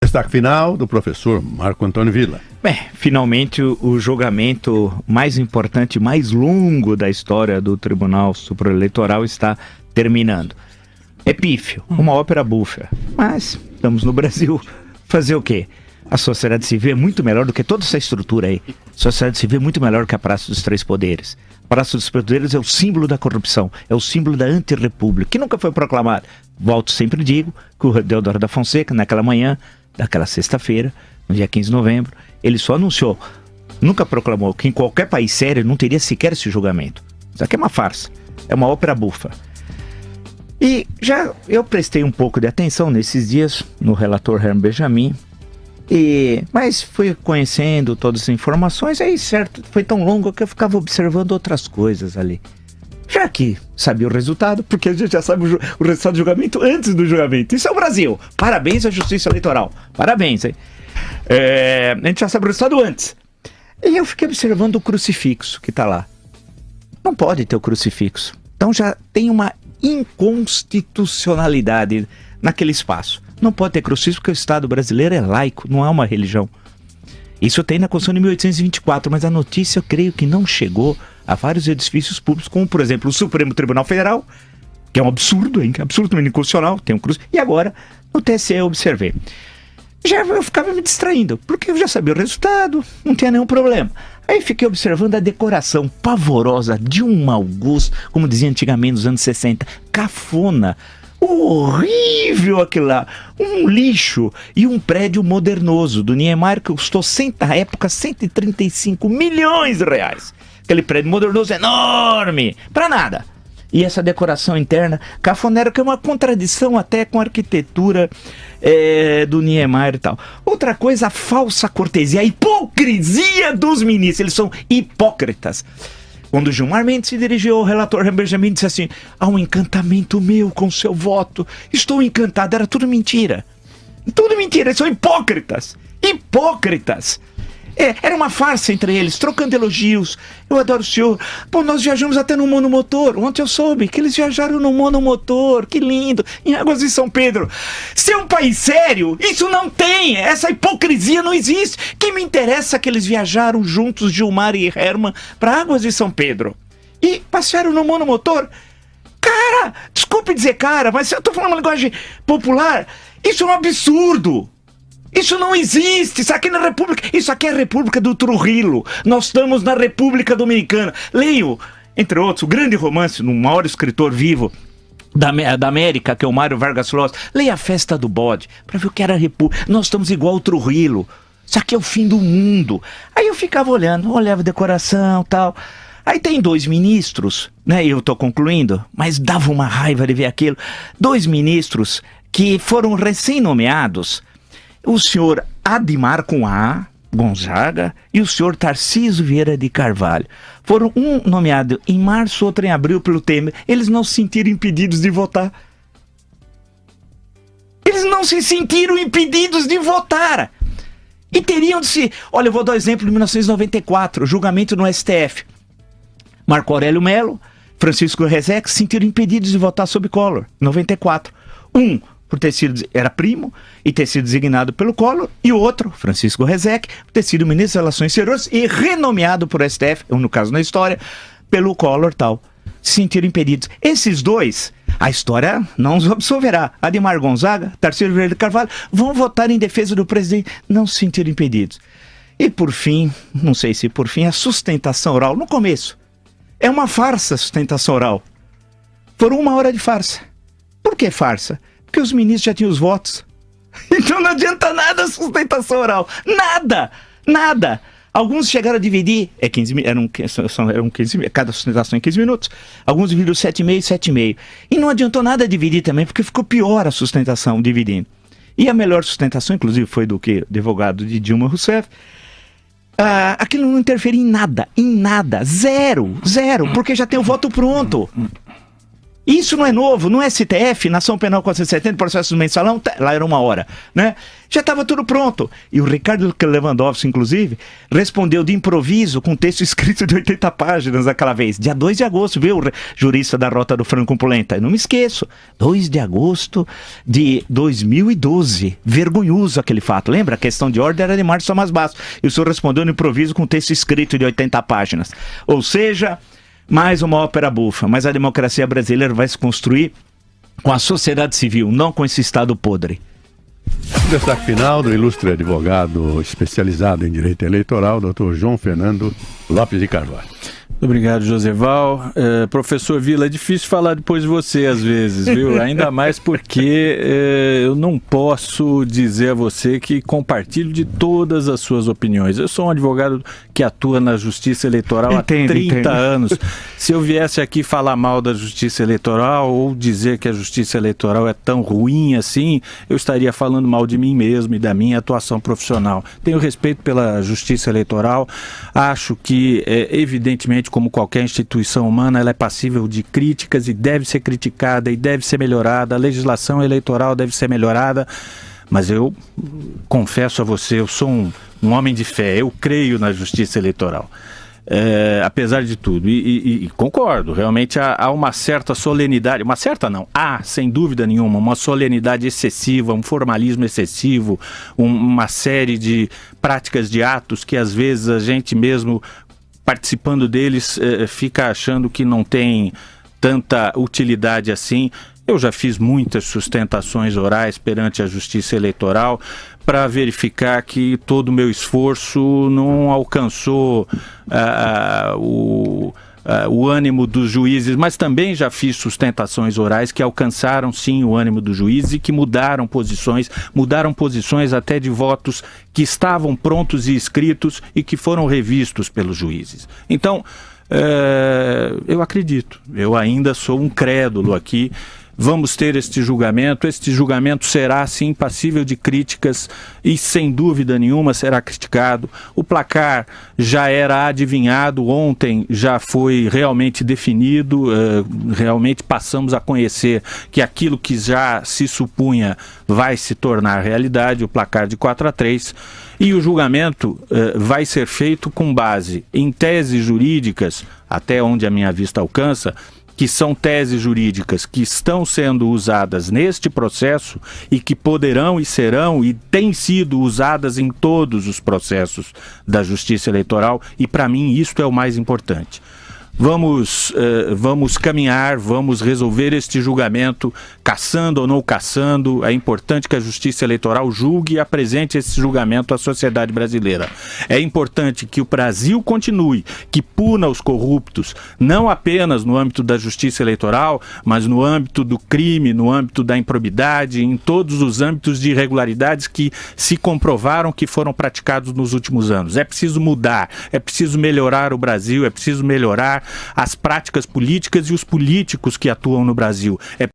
destaque final do professor Marco Antônio Villa. Bem, finalmente o julgamento mais importante, mais longo da história do Tribunal Superior Eleitoral está terminando. É pífio, uma ópera bufa, mas estamos no Brasil. Fazer o quê? A sociedade civil é muito melhor do que toda essa estrutura aí. A sociedade civil é muito melhor do que a Praça dos Três Poderes. A Praça dos Três Poderes é o símbolo da corrupção, é o símbolo da antirrepública, que nunca foi proclamado. Volto, sempre digo que o Deodoro da Fonseca, naquela manhã, daquela sexta-feira, no dia 15 de novembro, ele só anunciou, nunca proclamou, que em qualquer país sério não teria sequer esse julgamento. Isso aqui é uma farsa, é uma ópera bufa. E já eu prestei um pouco de atenção nesses dias no relator Herman Benjamin, mas fui conhecendo todas as informações, aí certo, foi tão longo que eu ficava observando outras coisas ali. Já que sabia o resultado, porque a gente já sabe o resultado do julgamento antes do julgamento. Isso é o Brasil. Parabéns à Justiça Eleitoral. Parabéns, hein? A gente já sabe o resultado antes. E eu fiquei observando o crucifixo que está lá. Não pode ter o crucifixo. Então já tem uma inconstitucionalidade naquele espaço. Não pode ter crucifixo porque o Estado brasileiro é laico, não é uma religião. Isso tem na Constituição de 1824, mas a notícia eu creio que não chegou a vários edifícios públicos, como por exemplo o Supremo Tribunal Federal, que é um absurdo, hein? Absolutamente inconstitucional, tem um crucifixo, e agora no TSE eu observei. Já eu ficava me distraindo, porque eu já sabia o resultado, não tinha nenhum problema. Aí fiquei observando a decoração pavorosa de um mau gosto, como dizia antigamente nos anos 60, cafona, horrível aquilo lá, um lixo, e um prédio modernoso do Niemeyer que custou na época 135 milhões de reais. Aquele prédio modernoso enorme, pra nada. E essa decoração interna cafonera, que é uma contradição até com a arquitetura do Niemeyer e tal. Outra coisa, a falsa cortesia, a hipocrisia dos ministros, eles são hipócritas. Quando Gilmar Mendes se dirigiu ao relator Benjamin, disse assim: há um encantamento meu com seu voto, estou encantado. Era tudo mentira. Tudo mentira, eles são hipócritas. Hipócritas. Era uma farsa entre eles, trocando elogios. Eu adoro o senhor. Pô, nós viajamos até no monomotor. Ontem eu soube que eles viajaram no monomotor. Que lindo. Em Águas de São Pedro. Se é um país sério, isso não tem. Essa hipocrisia não existe. Que me interessa que eles viajaram juntos, Gilmar e Herman, para Águas de São Pedro. E passearam no monomotor. Cara, desculpe dizer cara, mas eu tô falando uma linguagem popular. Isso é um absurdo. Isso não existe, isso aqui é a República do Trujillo, nós estamos na República Dominicana. Leio, entre outros, o grande romance do maior escritor vivo da América, que é o Mário Vargas Llosa. Leia A Festa do Bode, para ver o que era a República. Nós estamos igual ao Trujillo, isso aqui é o fim do mundo. Aí eu ficava olhava a decoração e tal. Aí tem 2 ministros, né, eu tô concluindo, mas dava uma raiva de ver aquilo. 2 ministros que foram recém-nomeados, o senhor Adimar com A, Gonzaga, e o senhor Tarcísio Vieira de Carvalho. Foram um nomeado em março, outro em abril pelo Temer. Eles não se sentiram impedidos de votar. Eles não se sentiram impedidos de votar. E teriam de se... Olha, eu vou dar um exemplo de 1994, julgamento no STF. Marco Aurélio Melo, Francisco Rezec se sentiram impedidos de votar sob Collor, 94. Por ter sido, era primo e ter sido designado pelo Collor, e o outro, Francisco Rezec, por ter sido ministro das Relações Exteriores e renomeado por STF, no caso na história, pelo Collor tal. Se sentiram impedidos. Esses 2, a história não os absolverá. Adimar Gonzaga, Tarcísio Vieira de Carvalho, vão votar em defesa do presidente, não se sentiram impedidos. E por fim, não sei se por fim, a sustentação oral, no começo, é uma farsa a sustentação oral. Foram 1 hora de farsa. Por que farsa? Porque os ministros já tinham os votos. Então não adianta nada a sustentação oral. Nada! Nada! Alguns chegaram a dividir, 15 cada sustentação em 15 minutos. Alguns dividiram 7,5 e 7,5. E não adiantou nada dividir também, porque ficou pior a sustentação dividindo. E a melhor sustentação, inclusive, foi do que advogado de Dilma Rousseff. Aquilo não interferia em nada, zero, porque já tem o voto pronto. Isso não é novo, não é STF, Nação Penal 470, processo do mensalão, lá era 1 hora, né? Já estava tudo pronto. E o Ricardo Lewandowski, inclusive, respondeu de improviso com um texto escrito de 80 páginas daquela vez. Dia 2 de agosto, viu, jurista da Rota do Franco Pulenta? Eu não me esqueço. 2 de agosto de 2012. Vergonhoso aquele fato. Lembra? A questão de ordem era de Márcio Thomas Bastos. E o senhor respondeu no improviso com um texto escrito de 80 páginas. Ou seja, mais uma ópera bufa. Mas a democracia brasileira vai se construir com a sociedade civil, não com esse Estado podre. Destaque final do ilustre advogado especializado em direito eleitoral, Dr. João Fernando Lopes de Carvalho. Obrigado, Joseval. Professor Vila, é difícil falar depois de você às vezes, viu? Ainda mais porque eu não posso dizer a você que compartilho de todas as suas opiniões. Eu sou um advogado que atua na Justiça Eleitoral há 30 anos. Se eu viesse aqui falar mal da Justiça Eleitoral ou dizer que a Justiça Eleitoral é tão ruim assim, eu estaria falando mal de mim mesmo e da minha atuação profissional. Tenho respeito pela Justiça Eleitoral, acho que, evidentemente, como qualquer instituição humana, ela é passível de críticas e deve ser criticada e deve ser melhorada, a legislação eleitoral deve ser melhorada, mas eu confesso a você, eu sou um homem de fé, eu creio na justiça eleitoral. Apesar de tudo, e concordo, realmente há uma certa solenidade, há sem dúvida nenhuma uma solenidade excessiva, um formalismo excessivo, uma série de práticas de atos que às vezes a gente mesmo participando deles fica achando que não tem tanta utilidade assim. Eu já fiz muitas sustentações orais perante a Justiça Eleitoral para verificar que todo o meu esforço não alcançou o ânimo dos juízes, mas também já fiz sustentações orais que alcançaram sim o ânimo dos juízes e que mudaram posições até de votos que estavam prontos e escritos e que foram revistos pelos juízes. Então, eu acredito, eu ainda sou um crédulo aqui. Vamos ter este julgamento será sim passível de críticas e sem dúvida nenhuma será criticado. O placar já era adivinhado, ontem já foi realmente definido, realmente passamos a conhecer que aquilo que já se supunha vai se tornar realidade, o placar de 4-3, e o julgamento vai ser feito com base em teses jurídicas, até onde a minha vista alcança, que são teses jurídicas que estão sendo usadas neste processo e que poderão e serão e têm sido usadas em todos os processos da Justiça Eleitoral, e para mim isto é o mais importante. Vamos caminhar, vamos resolver este julgamento, cassando ou não cassando. É importante que a Justiça Eleitoral julgue e apresente esse julgamento à sociedade brasileira. É importante que o Brasil continue, que puna os corruptos, não apenas no âmbito da Justiça Eleitoral, mas no âmbito do crime, no âmbito da improbidade, em todos os âmbitos de irregularidades que se comprovaram que foram praticados nos últimos anos. É preciso mudar, é preciso melhorar o Brasil, é preciso melhorar as práticas políticas e os políticos que atuam no Brasil. É